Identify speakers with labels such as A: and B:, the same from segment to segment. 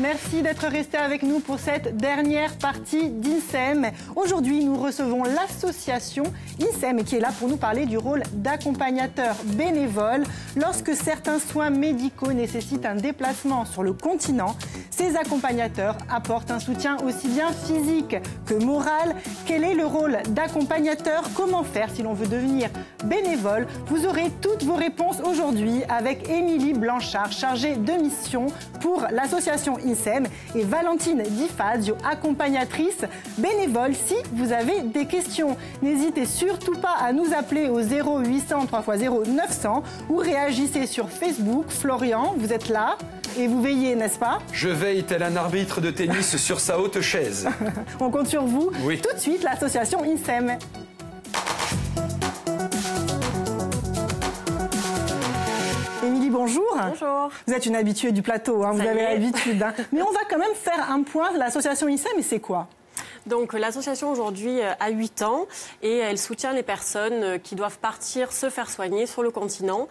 A: Merci d'être resté avec nous pour cette dernière partie d'INSEM. Aujourd'hui, nous recevons l'association INSEM qui est là pour nous parler du rôle d'accompagnateur bénévole. Lorsque certains soins médicaux nécessitent un déplacement sur le continent, ces accompagnateurs apportent un soutien aussi bien physique que moral. Quel est le rôle d'accompagnateur? Comment faire si l'on veut devenir bénévole? Vous aurez toutes vos réponses aujourd'hui avec Émilie Blanchard, chargée de mission pour l'association INSEM, et Valentine Di Fazio, accompagnatrice bénévole. Si vous avez des questions, n'hésitez surtout pas à nous appeler au 0800 3x0 900 ou réagissez sur Facebook. Florian, vous êtes là et vous veillez, n'est-ce pas?
B: Je veille tel un arbitre de tennis sur sa haute chaise.
A: On compte sur vous.
B: Oui.
A: Tout de suite, l'association INSEM. Émilie, bonjour.
C: Bonjour.
A: Vous êtes une habituée du plateau, hein, vous avez l'habitude. Hein. Mais on va quand même faire un point. L'association INSEM, et c'est quoi?
C: Donc l'association aujourd'hui a 8 ans et elle soutient les personnes qui doivent partir se faire soigner sur le continent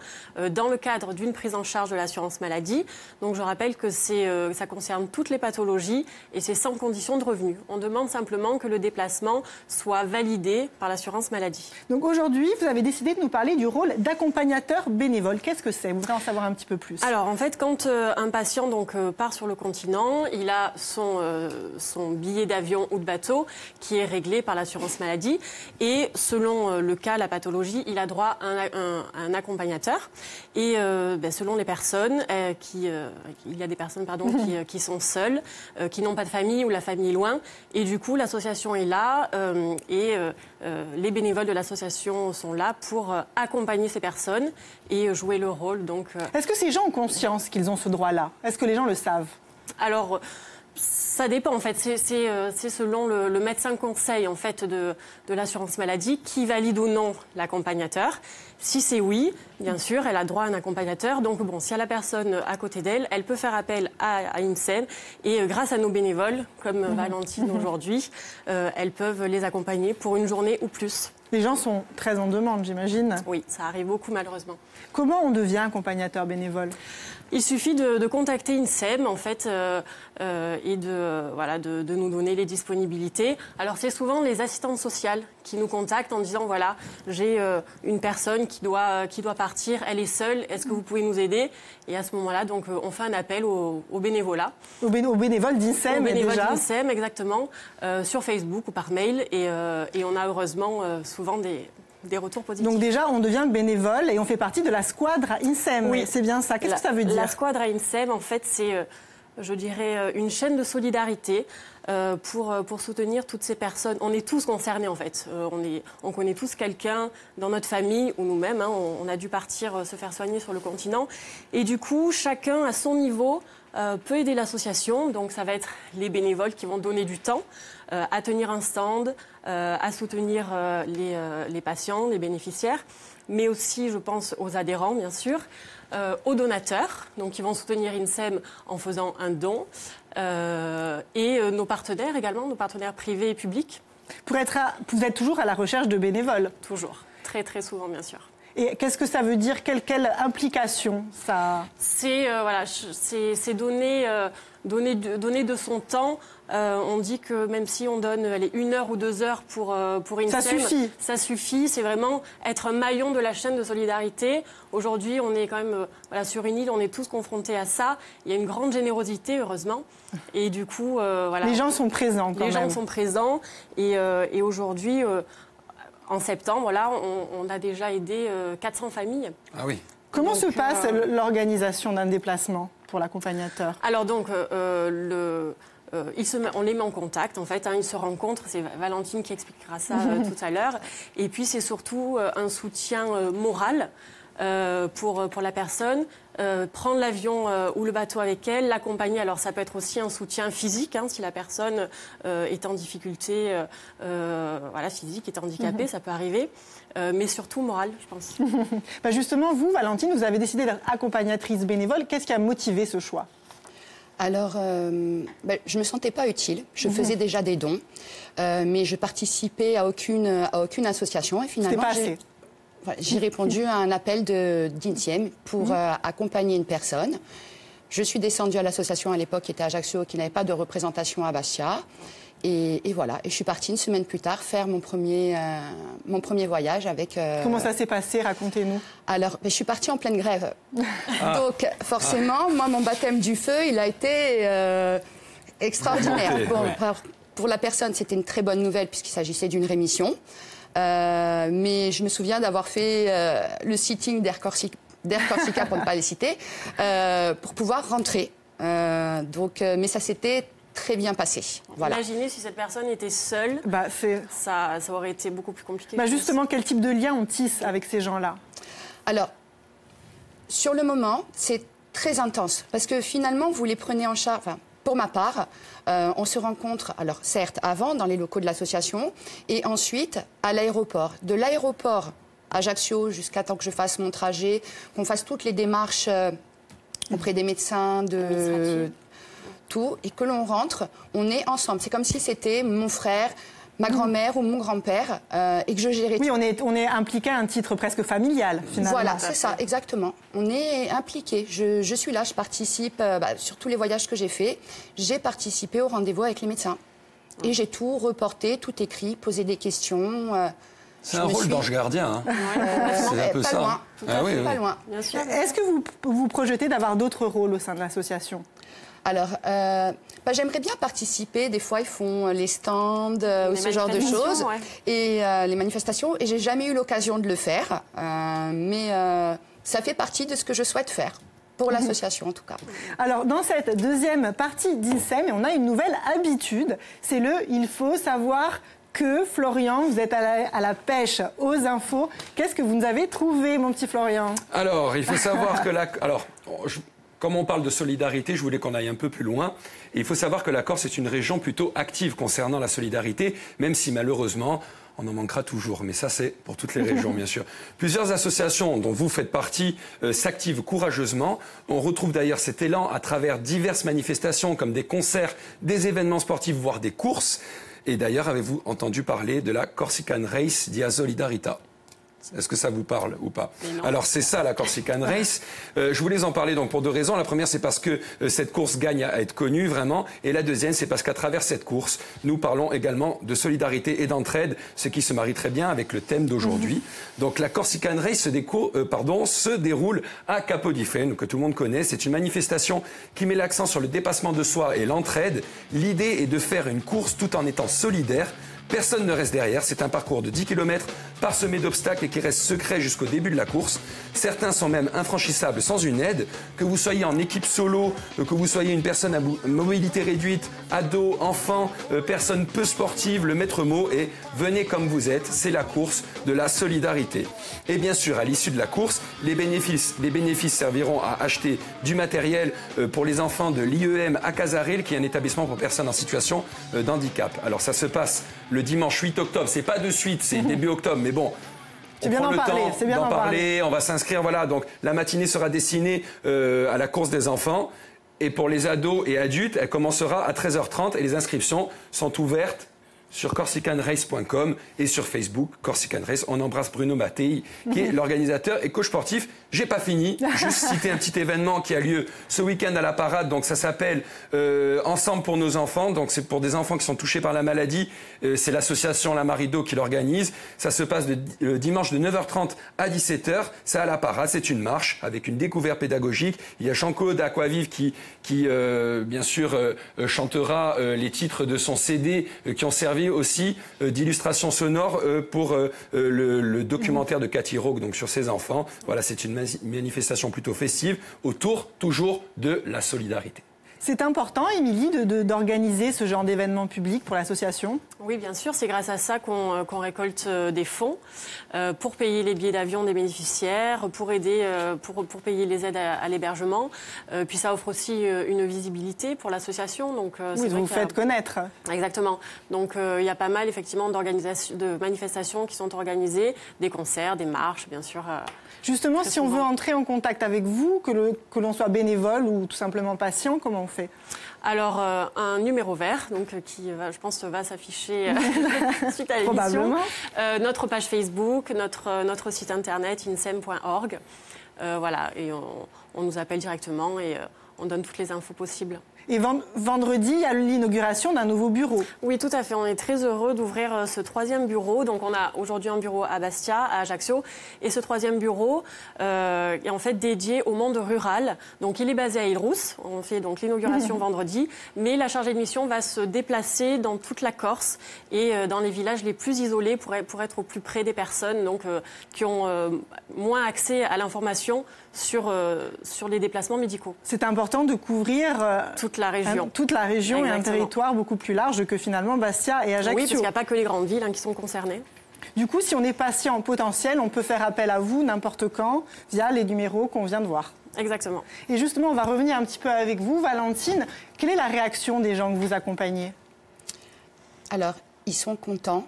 C: dans le cadre d'une prise en charge de l'assurance maladie. Donc je rappelle que ça concerne toutes les pathologies et c'est sans condition de revenu. On demande simplement que le déplacement soit validé par l'assurance maladie.
A: Donc aujourd'hui, vous avez décidé de nous parler du rôle d'accompagnateur bénévole. Qu'est-ce que c'est? Vous voudrez en savoir un petit peu plus.
C: Alors en fait, quand un patient part sur le continent, il a son billet d'avion ou de bateau qui est réglé par l'assurance maladie et selon le cas, la pathologie, il a droit à un accompagnateur et selon les personnes, il y a des personnes qui sont seules, qui n'ont pas de famille ou la famille est loin et du coup l'association est là les bénévoles de l'association sont là pour accompagner ces personnes et jouer le rôle.
A: Est-ce que ces gens ont conscience qu'ils ont ce droit-là? Est-ce que les gens le savent?
C: Alors, ça dépend en fait, c'est selon le médecin conseil en fait de l'assurance maladie qui valide ou non l'accompagnateur. Si c'est oui, bien sûr, elle a droit à un accompagnateur. Donc bon, si elle a la personne à côté d'elle, elle peut faire appel à INSEM et grâce à nos bénévoles, comme Valentine aujourd'hui, elles peuvent les accompagner pour une journée ou plus.
A: Les gens sont très en demande, j'imagine.
C: Oui, ça arrive beaucoup malheureusement.
A: Comment on devient accompagnateur bénévole?
C: Il suffit de contacter INSEM en fait et de nous donner les disponibilités. Alors c'est souvent les assistantes sociales qui nous contactent en disant voilà, j'ai une personne qui doit partir, elle est seule, est-ce que vous pouvez nous aider? Et à ce moment-là, donc on fait un appel au bénévolat.
A: Au bénévole d'INSEM déjà? Au bénévole
C: d'INSEM, exactement, sur Facebook ou par mail et on a heureusement souvent des retours positifs.
A: Donc déjà, on devient bénévole et on fait partie de la squadre à INSEM. Oui, c'est bien ça. Qu'est-ce que ça veut dire?
C: La squadre à INSEM, en fait, c'est, je dirais, une chaîne de solidarité pour soutenir toutes ces personnes. On est tous concernés, en fait. On connaît tous quelqu'un dans notre famille ou nous-mêmes. Hein, on a dû partir se faire soigner sur le continent. Et du coup, chacun, à son niveau, peut aider l'association. Donc ça va être les bénévoles qui vont donner du temps à tenir un stand, à soutenir les patients, les bénéficiaires, mais aussi, je pense, aux adhérents, bien sûr, aux donateurs, donc qui vont soutenir INSEM en faisant un don, et nos partenaires également, nos partenaires privés et publics.
A: Vous êtes toujours à la recherche de bénévoles?
C: Toujours, très très souvent, bien sûr.
A: Et qu'est-ce que ça veut dire? Quelle implication ça?
C: C'est donner de son temps. On dit que même si on donne 1 heure ou 2 heures pour INSEM,
A: ça suffit.
C: Ça suffit. C'est vraiment être un maillon de la chaîne de solidarité. Aujourd'hui, on est quand même sur une île, on est tous confrontés à ça. Il y a une grande générosité, heureusement. Et du coup,
A: les gens sont présents quand même.
C: Les gens sont présents. Et aujourd'hui, en septembre, on a déjà aidé 400 familles.
B: Ah oui.
A: Comment se passe l'organisation d'un déplacement pour l'accompagnateur?
C: Alors donc, on les met en contact, en fait. Hein, ils se rencontrent. C'est Valentine qui expliquera ça tout à l'heure. Et puis, c'est surtout un soutien moral pour la personne. Prendre l'avion ou le bateau avec elle, l'accompagner. Alors ça peut être aussi un soutien physique, hein, si la personne est en difficulté physique, est handicapée, ça peut arriver, mais surtout moral, je pense.
A: Justement, vous, Valentine, vous avez décidé d'être accompagnatrice bénévole. Qu'est-ce qui a motivé ce choix?
D: Alors, je ne me sentais pas utile. Je faisais déjà des dons, mais je participais à aucune association. Et finalement,
A: c'était pas assez.
D: J'ai répondu à un appel d'INSEM pour accompagner une personne. Je suis descendue à l'association à l'époque qui était à Ajaccio, qui n'avait pas de représentation à Bastia. Et voilà, et je suis partie une semaine plus tard faire mon premier voyage avec...
A: Comment ça s'est passé? Racontez-nous.
D: Alors, je suis partie en pleine grève. Donc, forcément, moi, mon baptême du feu, il a été extraordinaire. Bon, pour la personne, c'était une très bonne nouvelle puisqu'il s'agissait d'une rémission. Mais je me souviens d'avoir fait le sitting d'Air Corsica, pour ne pas les citer, pour pouvoir rentrer. Mais ça s'était très bien passé. Voilà.
C: Imaginez si cette personne était seule, ça aurait été beaucoup plus compliqué.
A: Justement, quel type de lien on tisse avec ces gens-là?
D: Alors, sur le moment, c'est très intense. Parce que finalement, vous les prenez en charge... Enfin, pour ma part, on se rencontre, alors certes, avant, dans les locaux de l'association, et ensuite, à l'aéroport. De l'aéroport à Ajaccio, jusqu'à temps que je fasse mon trajet, qu'on fasse toutes les démarches auprès des médecins, tout, et que l'on rentre, on est ensemble. C'est comme si c'était mon frère, ma grand-mère ou mon grand-père, et que je gérais.
A: Oui, on est impliqué à un titre presque familial, finalement.
D: Voilà, c'est ça, exactement. On est impliqué. Je suis là, je participe sur tous les voyages que j'ai faits. J'ai participé au rendez-vous avec les médecins. Et j'ai tout reporté, tout écrit, posé des questions.
B: C'est un rôle d'ange gardien. Hein. C'est un peu
D: pas
B: ça.
D: Loin. Pas loin.
C: Bien sûr.
A: Est-ce que vous projetez d'avoir d'autres rôles au sein de l'association?
D: Alors, j'aimerais bien participer. Des fois, ils font les stands ou ce genre de choses. Ouais. Et les manifestations. Et j'ai jamais eu l'occasion de le faire. Mais ça fait partie de ce que je souhaite faire. Pour l'association, en tout cas.
A: Alors, dans cette deuxième partie d'INSEM, on a une nouvelle habitude. C'est il faut savoir que, Florian, vous êtes à la pêche aux infos. Qu'est-ce que vous nous avez trouvé, mon petit Florian?
B: Alors, il faut savoir que comme on parle de solidarité, je voulais qu'on aille un peu plus loin. Et il faut savoir que la Corse est une région plutôt active concernant la solidarité, même si malheureusement, on en manquera toujours. Mais ça, c'est pour toutes les régions, bien sûr. Plusieurs associations dont vous faites partie s'activent courageusement. On retrouve d'ailleurs cet élan à travers diverses manifestations comme des concerts, des événements sportifs, voire des courses. Et d'ailleurs, avez-vous entendu parler de la Corsican Race Dia Solidarita ? Est-ce que ça vous parle ou pas? Alors c'est ça la Corsican Race. Je voulais en parler donc pour deux raisons. La première, c'est parce que cette course gagne à être connue vraiment. Et la deuxième, c'est parce qu'à travers cette course, nous parlons également de solidarité et d'entraide, ce qui se marie très bien avec le thème d'aujourd'hui. Donc la Corsican Race se déroule à Capodifen, que tout le monde connaît. C'est une manifestation qui met l'accent sur le dépassement de soi et l'entraide. L'idée est de faire une course tout en étant solidaire. Personne ne reste derrière, c'est un parcours de 10 km parsemé d'obstacles et qui reste secret jusqu'au début de la course. Certains sont même infranchissables sans une aide. Que vous soyez en équipe solo, que vous soyez une personne à mobilité réduite, ado, enfant, personne peu sportive, le maître mot est « venez comme vous êtes », c'est la course de la solidarité. Et bien sûr, à l'issue de la course, les bénéfices serviront à acheter du matériel pour les enfants de l'IEM à Casaril, qui est un établissement pour personnes en situation d'handicap. Alors ça se passe le dimanche 8 octobre, c'est pas de suite, c'est début octobre, mais bon, on prend le temps d'en parler, on va s'inscrire, voilà. Donc la matinée sera destinée à la course des enfants, et pour les ados et adultes, elle commencera à 13h30, et les inscriptions sont ouvertes sur corsicanrace.com et sur Facebook, Corsican Race. On embrasse Bruno Mattei, qui est l'organisateur et coach sportif. J'ai pas fini, juste citer un petit événement qui a lieu ce week-end à la Parade. Donc ça s'appelle Ensemble pour nos enfants. Donc c'est pour des enfants qui sont touchés par la maladie. C'est l'association La Marido qui l'organise. Ça se passe dimanche de 9h30 à 17h. C'est à la Parade, c'est une marche avec une découverte pédagogique. Il y a Jean-Claude Aquavive qui bien sûr chantera les titres de son CD qui ont servi aussi d'illustration sonore pour le documentaire de Cathy Roque, donc sur ses enfants. Voilà, c'est une manifestation plutôt festive autour toujours de la solidarité.
A: C'est important, Émilie, d'organiser ce genre d'événement public pour l'association?
C: Oui, bien sûr. C'est grâce à ça qu'on récolte des fonds pour payer les billets d'avion des bénéficiaires, pour aider, pour payer les aides à l'hébergement. Puis ça offre aussi une visibilité pour l'association. Donc,
A: oui, vous faites connaître.
C: Exactement. Donc il y a pas mal effectivement de manifestations qui sont organisées, des concerts, des marches, bien sûr.
A: Justement, si on veut entrer en contact avec vous, que l'on soit bénévole ou tout simplement patient, comment on fait?
C: Alors, un numéro vert, donc, qui, je pense, va s'afficher suite à l'émission.
A: Probablement.
C: Notre page Facebook, notre site internet, insem.org. Voilà, et on nous appelle directement et on donne toutes les infos possibles.
A: Et vendredi, il y a l'inauguration d'un nouveau bureau.
C: Oui, tout à fait. On est très heureux d'ouvrir ce 3e bureau. Donc, on a aujourd'hui un bureau à Bastia, à Ajaccio. Et ce 3e bureau est en fait dédié au monde rural. Donc, il est basé à Île-Rousse. On fait donc l'inauguration vendredi. Mais la chargée de mission va se déplacer dans toute la Corse et dans les villages les plus isolés pour être au plus près des personnes donc, qui ont moins accès à l'information sur les déplacements médicaux.
A: C'est important de couvrir
C: toute la région.
A: Toute la région.
C: Exactement.
A: Et un territoire beaucoup plus large que finalement Bastia et Ajaccio.
C: Oui, parce qu'il n'y a pas que les grandes villes qui sont concernées.
A: Du coup, si on est patient potentiel, on peut faire appel à vous n'importe quand via les numéros qu'on vient de voir.
C: Exactement.
A: Et justement, on va revenir un petit peu avec vous, Valentine. Quelle est la réaction des gens que vous accompagnez?
D: Alors, ils sont contents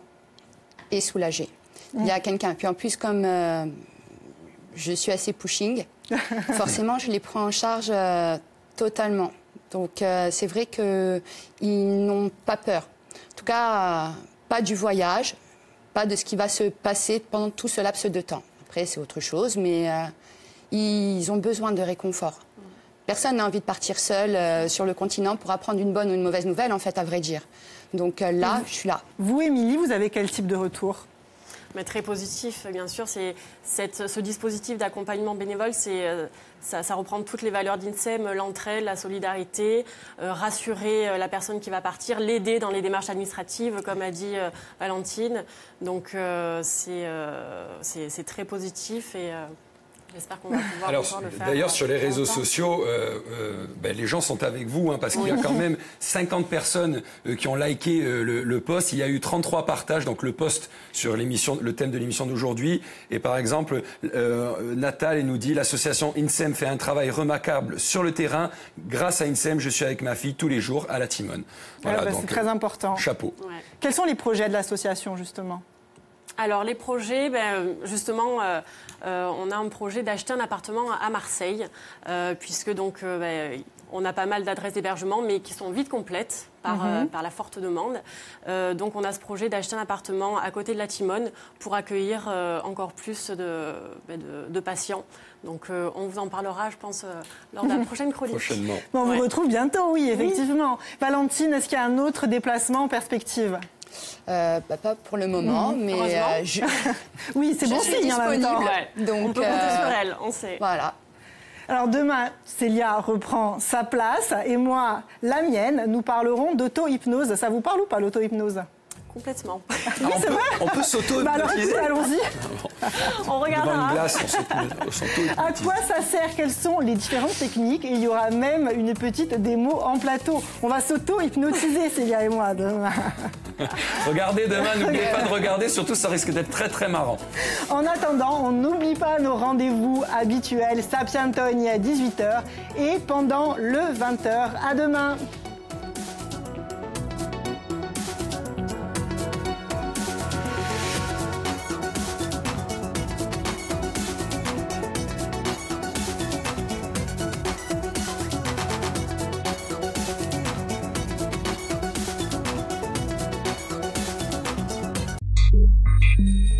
D: et soulagés. Il y a quelqu'un. Puis en plus, comme je suis assez pushing, forcément, je les prends en charge totalement. Donc, c'est vrai qu'ils n'ont pas peur. En tout cas, pas du voyage, pas de ce qui va se passer pendant tout ce laps de temps. Après, c'est autre chose, mais ils ont besoin de réconfort. Personne n'a envie de partir seul sur le continent pour apprendre une bonne ou une mauvaise nouvelle, en fait, à vrai dire. Donc là, je suis là.
A: Vous, Émilie, vous avez quel type de retour?
C: Mais très positif, bien sûr. Ce dispositif d'accompagnement bénévole, ça reprend toutes les valeurs d'INSEM, l'entraide, la solidarité, rassurer la personne qui va partir, l'aider dans les démarches administratives, comme a dit Valentine. Donc c'est très positif et j'espère qu'on va pouvoir encore le faire.
B: D'ailleurs, sur les réseaux sociaux, les gens sont avec vous, parce qu'il y a quand même 50 personnes qui ont liké le post. Il y a eu 33 partages, donc le post sur le thème de l'émission d'aujourd'hui. Et par exemple, Nathalie nous dit « L'association INSEM fait un travail remarquable sur le terrain. Grâce à INSEM, je suis avec ma fille tous les jours à la Timone. »
A: Voilà, c'est très important.
B: Chapeau.
C: Ouais.
A: Quels sont les projets de l'association, justement?
C: Alors les projets, justement, on a un projet d'acheter un appartement à Marseille, puisque donc on a pas mal d'adresses d'hébergement, mais qui sont vite complètes par la forte demande. Donc on a ce projet d'acheter un appartement à côté de la Timone pour accueillir encore plus de patients. Donc on vous en parlera, je pense, lors de la prochaine chronique.
B: Prochainement.
A: Bon, on vous retrouve bientôt, oui, effectivement. Oui. Valentine, est-ce qu'il y a un autre déplacement en perspective?
D: Pas pour le moment, mais
A: oui, c'est bon signe en même temps.
C: Donc, on peut compter sur elle, on sait.
D: Voilà.
A: Alors demain, Célia reprend sa place et moi, la mienne. Nous parlerons d'auto-hypnose. Ça vous parle ou pas, l'auto-hypnose?
C: Complètement.
A: Oui, c'est vrai.
B: On peut s'auto-hypnotiser.
A: Allons-y.
C: On regardera.
B: Devant une glace, on s'auto-hypnotise.
A: À quoi ça sert? Quelles sont les différentes techniques? Et il y aura même une petite démo en plateau. On va s'auto-hypnotiser, Célia et moi, demain.
B: Regardez demain, n'oubliez pas de regarder, surtout ça risque d'être très très marrant.
A: En attendant, on n'oublie pas nos rendez-vous habituels, Sapientogni à 18h et pendant le 20h. À demain.
E: Thank you.